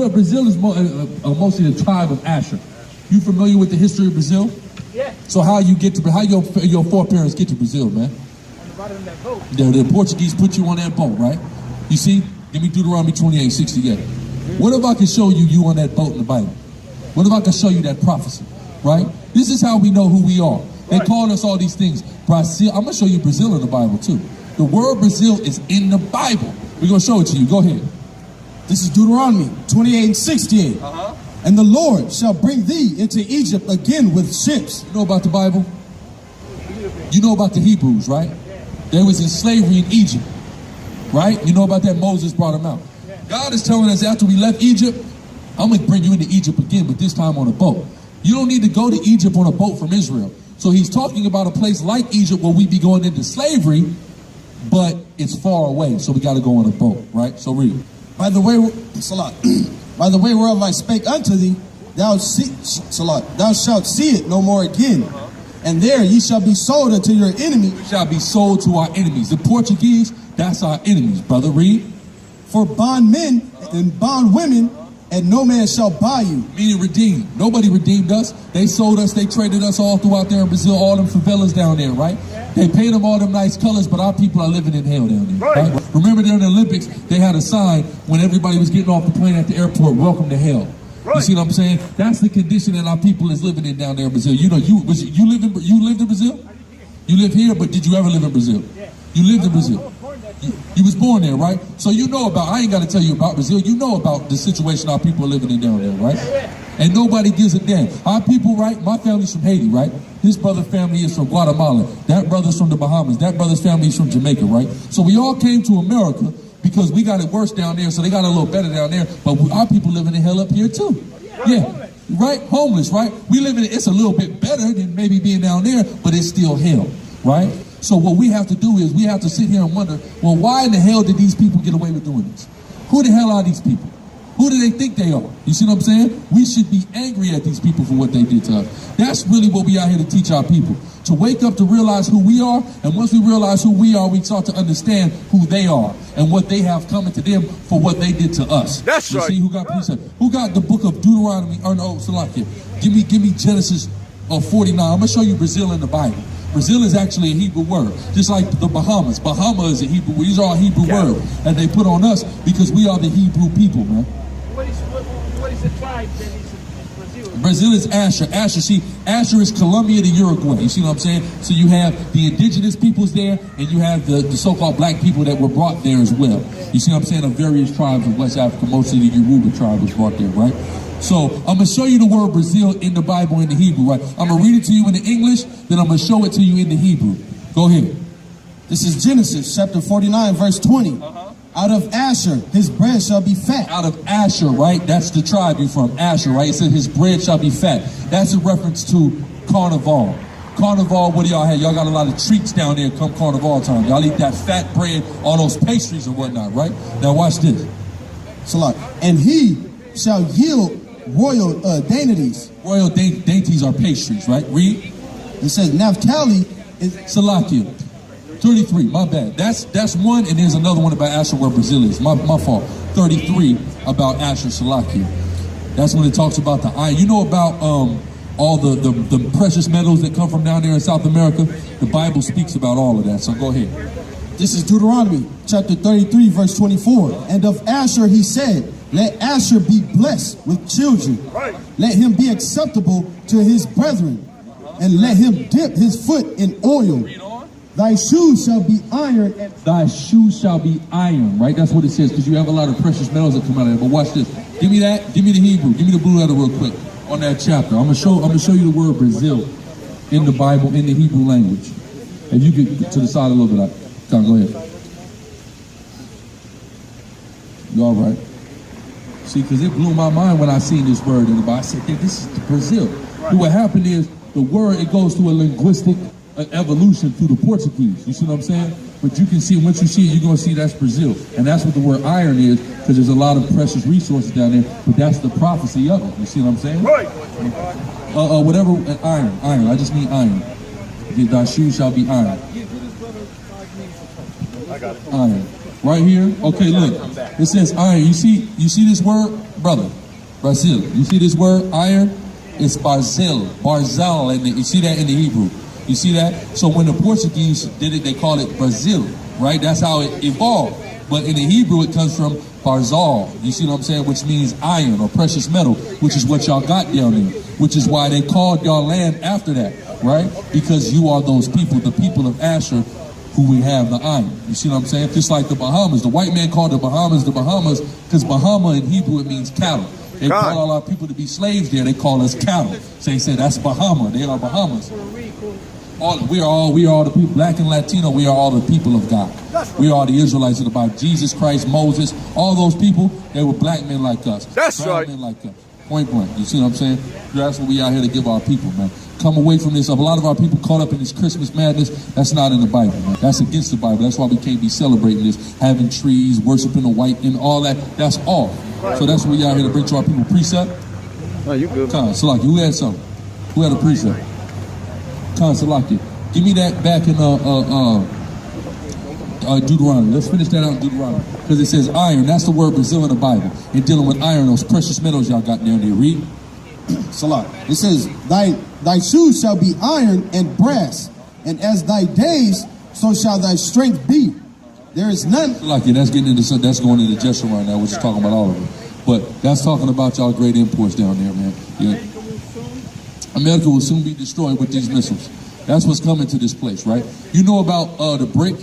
Brazil is mostly the tribe of Asher. You familiar with the history of Brazil? Yeah. So how your foreparents get to Brazil, man? On the bottom of that boat. The Portuguese put you on that boat, right? You see? Give me Deuteronomy 28:68. What if I can show you on that boat in the Bible? What if I can show you that prophecy, right? This is how we know who we are. They call us all these things. Brazil. I'm going to show you Brazil in the Bible too. The word Brazil is in the Bible. We're going to show it to you. Go ahead. This is Deuteronomy 28:68. And the Lord shall bring thee into Egypt again with ships. You know about the Bible? You know about the Hebrews, right? They was in slavery in Egypt, right? You know about that? Moses brought them out. God is telling us after we left Egypt, I'm going to bring you into Egypt again, but this time on a boat. You don't need to go to Egypt on a boat from Israel. So he's talking about a place like Egypt where we be going into slavery, but it's far away, so we got to go on a boat, right? So read. By the way, Salat, by the way whereof I spake unto thee, thou shalt see it no more again. And there ye shall be sold unto your enemy. We shall be sold to our enemies. The Portuguese, that's our enemies, brother. Read. For bondmen and bondwomen, and no man shall buy you. Meaning redeemed. Nobody redeemed us. They sold us. They traded us all throughout there in Brazil, all them favelas down there, right? They paid them all them nice colors, but our people are living in hell down there. Right? Remember during the Olympics, they had a sign when everybody was getting off the plane at the airport, welcome to hell. You see what I'm saying? That's the condition that our people is living in down there in Brazil. You know, you lived in Brazil? You live here, but did you ever live in Brazil? You lived in Brazil. You was born there, right? So you know about, I ain't got to tell you about Brazil. You know about the situation our people are living in down there, right? And nobody gives a damn. Our people, right? My family's from Haiti, right? His brother's family is from Guatemala. That brother's from the Bahamas. That brother's family is from Jamaica, right? So we all came to America because we got it worse down there, so they got it a little better down there. But our people living in hell up here too. Yeah, right? Homeless, right? We live in it. It's a little bit better than maybe being down there, but it's still hell, right? So what we have to do is we have to sit here and wonder, well, why in the hell did these people get away with doing this? Who the hell are these people? Who do they think they are? You see what I'm saying? We should be angry at these people for what they did to us. That's really what we out here to teach our people. To wake up to realize who we are, and once we realize who we are, we start to understand who they are and what they have coming to them for what they did to us. That's right. You see, who got precept? Who got the book of Deuteronomy? Or no, Salakia. Give me Genesis 49. I'm gonna show you Brazil in the Bible. Brazil is actually a Hebrew word, just like the Bahamas. Bahama is a Hebrew. These are all Hebrew words, and they put on us because we are the Hebrew people, man. What is the tribe that is in Brazil? Brazil is Asher. Asher, see, Asher is Colombia to Uruguay. You see what I'm saying? So you have the indigenous peoples there, and you have the so-called black people that were brought there as well. You see what I'm saying? Of various tribes of West Africa, mostly the Yoruba tribe was brought there, right? So I'm going to show you the word Brazil in the Bible in the Hebrew, right? I'm going to read it to you in the English, then I'm going to show it to you in the Hebrew. Go ahead. This is Genesis chapter 49, verse 20. Out of Asher, his bread shall be fat. Out of Asher, right? That's the tribe you're from, Asher, right? It says his bread shall be fat. That's a reference to Carnival. Carnival, what do y'all have? Y'all got a lot of treats down there come Carnival time. Y'all eat that fat bread, all those pastries and whatnot, right? Now watch this. Salat. And he shall yield royal dainties. Royal dainties are pastries, right? Read. It says Naphtali is Salakia. 33, my bad. That's one, and there's another one about Asher where Brazil is. My fault. 33 about Asher Salakia. That's when it talks about the iron. You know about all the precious metals that come from down there in South America? The Bible speaks about all of that, so go ahead. This is Deuteronomy chapter 33, verse 24. And of Asher he said, let Asher be blessed with children. Let him be acceptable to his brethren. And let him dip his foot in oil. Thy shoes shall be iron. Thy shoes shall be iron, right? That's what it says, because you have a lot of precious metals that come out of there. But watch this. Give me that. Give me the Hebrew. Give me the blue letter real quick on that chapter. I'm gonna show you the word Brazil in the Bible in the Hebrew language. If you get to the side a little bit, Tom, go ahead. You all right? See, because it blew my mind when I seen this word in the Bible. I said, hey, this is Brazil. What happened is the word, it goes through a linguistic evolution through the Portuguese. You see what I'm saying? But you can see, once you see it, you're going to see that's Brazil. And that's what the word iron is, because there's a lot of precious resources down there. But that's the prophecy of it. You see what I'm saying? Whatever, iron. I just mean iron. Thy shoes shall be iron. Iron. Right here? Okay, look. It says iron. You see this word? Brother, Brazil. You see this word, iron? It's barzel, barzel, and you see that in the Hebrew. You see that? So when the Portuguese did it, they call it Brazil, right? That's how it evolved. But in the Hebrew, it comes from barzal. You see what I'm saying? Which means iron or precious metal, which is what y'all got down there. Which is why they called y'all land after that, right? Because you are those people, the people of Asher, who we have the iron. You see what I'm saying? Just like the Bahamas. The white man called the Bahamas because Bahama in Hebrew, it means cattle. They call all our people to be slaves there. They call us cattle. So they say that's Bahama. They are Bahamas. We are all the people, black and Latino. We are all the people of God. We are the Israelites of the Bible. Jesus Christ, Moses, all those people, they were black men like us. That's right. Men like us. Point blank. You see what I'm saying? That's what we out here to give our people, man. Come away from this. A lot of our people caught up in this Christmas madness. That's not in the Bible, man. That's against the Bible. That's why we can't be celebrating this, having trees, worshiping the white and all that. That's off. So that's what we out here to bring to our people. Precept? Oh, you good. Salaki, who had something? Who had a precept? Salaki. Give me that back in Deuteronomy. Let's finish that out in Deuteronomy. Because it says iron. That's the word Brazil in the Bible. And dealing with iron, those precious metals y'all got down there. Read. Salah. It says, thy shoes shall be iron and brass, and as thy days, so shall thy strength be. There is none. Salaki, that's getting into that's going into Jeshurun right now. We're just talking about all of it. But that's talking about y'all great imports down there, man. Yeah. America will soon be destroyed with these missiles. That's what's coming to this place, right? You know about the BRIC?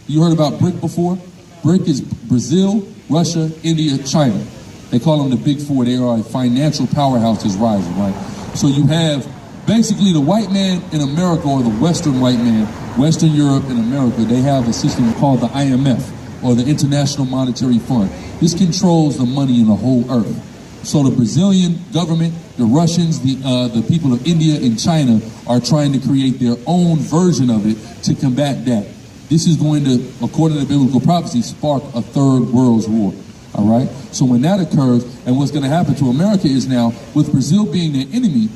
You heard about BRIC before? BRIC is Brazil, Russia, India, China. They call them the big four. They are a financial powerhouse that's rising, right? So you have basically the white man in America, or the Western white man, Western Europe and America, they have a system called the IMF, or the International Monetary Fund. This controls the money in the whole earth. So the Brazilian government, the Russians, the people of India and China are trying to create their own version of it to combat that. This is going to, according to biblical prophecy, spark a third world war. All right. So when that occurs, and what's going to happen to America is now, with Brazil being their enemy,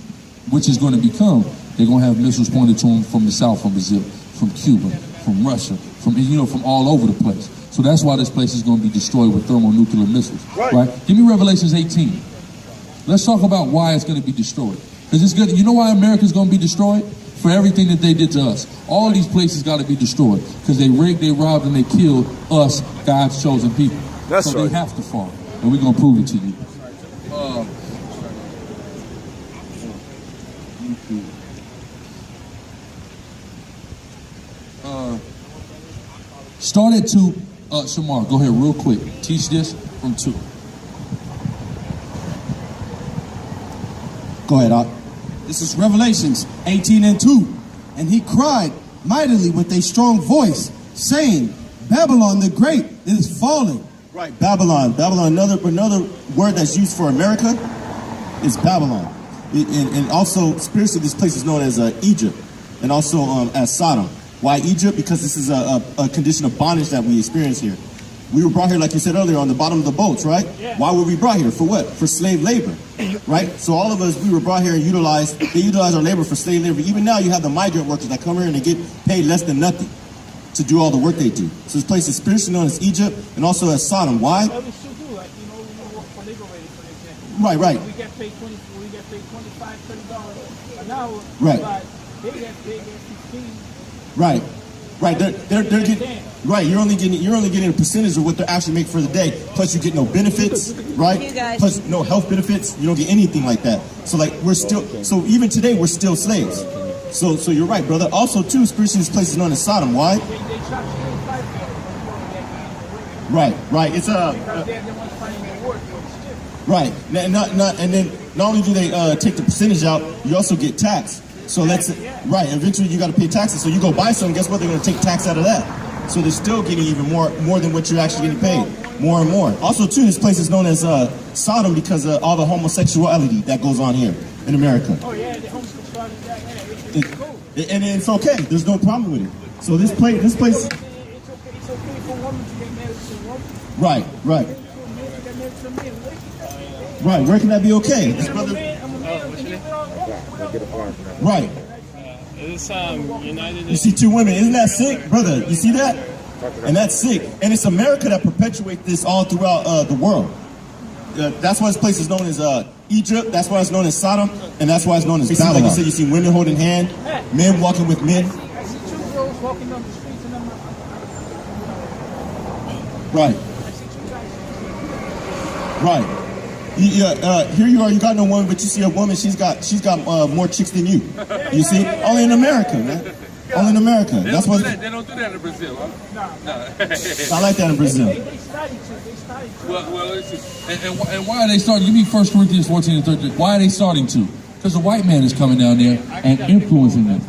which is going to become, they're going to have missiles pointed to them from the south, from Brazil, from Cuba, from Russia, from all over the place. So that's why this place is going to be destroyed with thermonuclear missiles. Right? Give me Revelations 18. Let's talk about why it's going to be destroyed. Because it's good. You know why America's going to be destroyed? For everything that they did to us. All these places got to be destroyed because they rigged, they robbed, and they killed us, God's chosen people. That's so right. They have to fall, and we're going to prove it to you. Start at 2. Shamar, go ahead real quick. Teach this from 2. Go ahead, Ak. This is Revelations 18 and 2. And he cried mightily with a strong voice, saying, Babylon the Great is fallen. Right, Babylon. Babylon, another word that's used for America is Babylon. And also, spiritually, this place is known as Egypt, and also as Sodom. Why Egypt? Because this is a condition of bondage that we experience here. We were brought here, like you said earlier, on the bottom of the boats, right? Yeah. Why were we brought here? For what? For slave labor, right? So all of us, we were brought here and they utilize our labor for slave labor. Even now, you have the migrant workers that come here and they get paid less than nothing to do all the work they do. So this place is spiritually known as Egypt and also as Sodom. Why? Well, we still do, like, we work for labor rate, for example. Right. We get paid $25, $30 an hour. Right. But they get 15. Right. They're getting, right. You're only getting a percentage of what they actually make for the day. Plus, you get no benefits, right? Plus, no health benefits. You don't get anything like that. So, like, so even today, we're still slaves. So you're right, brother. Also, too, spiritually, this place is known as Sodom. Why? Right. It's right. And then not only do they take the percentage out, you also get taxed. So right. Eventually, you got to pay taxes. So you go buy something. Guess what? They're going to take tax out of that. So they're still getting even more than what you're actually getting paid. More and more. Also, too, this place is known as Sodom because of all the homosexuality that goes on here in America. Oh yeah, the homosexuality. And it's okay. There's no problem with it. So this place. It's okay for women to get married to a woman. Right. Right. Where can that be okay? This brother. Right. You see 2 women. Isn't that sick, brother? You see that? And that's sick. And it's America that perpetuates this all throughout the world. That's why this place is known as Egypt. That's why it's known as Sodom, and that's why it's known as Babylon. Like you said, you see women holding hand, men walking with men. I see two girls walking down the streets and I'm not. Right. I see two guys. Right. Here you are. You got no woman, but you see a woman. She's got more chicks than you. You see, only in America, man. Only in America. That's what. They don't do that in Brazil, huh? No. I like that in Brazil. They started to. Well, listen. And why are they starting? Give me 1 Corinthians 14 and 13. Why are they starting to? Because the white man is coming down there and influencing them.